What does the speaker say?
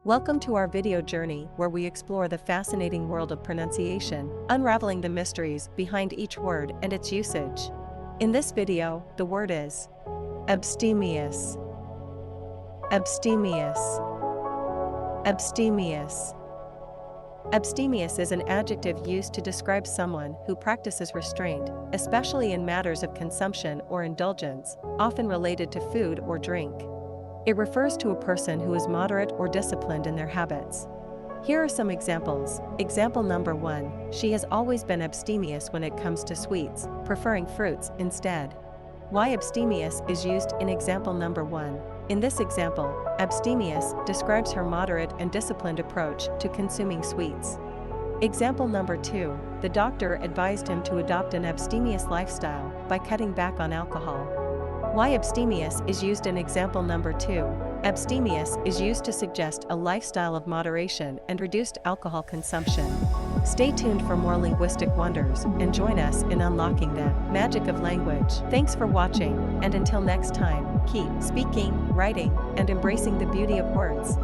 Welcome to our video journey where we explore the fascinating world of pronunciation, unraveling the mysteries behind each word and its usage. In this video, the word is abstemious. Abstemious. Abstemious. Abstemious is an adjective used to describe someone who practices restraint, especially in matters of consumption or indulgence, often related to food or drink. It refers to a person who is moderate or disciplined in their habits. Here are some examples. Example number 1, she has always been abstemious when it comes to sweets, preferring fruits instead. Why abstemious is used in example number 1. In this example, abstemious describes her moderate and disciplined approach to consuming sweets. Example number 2, the doctor advised him to adopt an abstemious lifestyle by cutting back on alcohol. Why abstemious is used in example number 2. Abstemious is used to suggest a lifestyle of moderation and reduced alcohol consumption. Stay tuned for more linguistic wonders and join us in unlocking the magic of language. Thanks for watching, and until next time, keep speaking, writing, and embracing the beauty of words.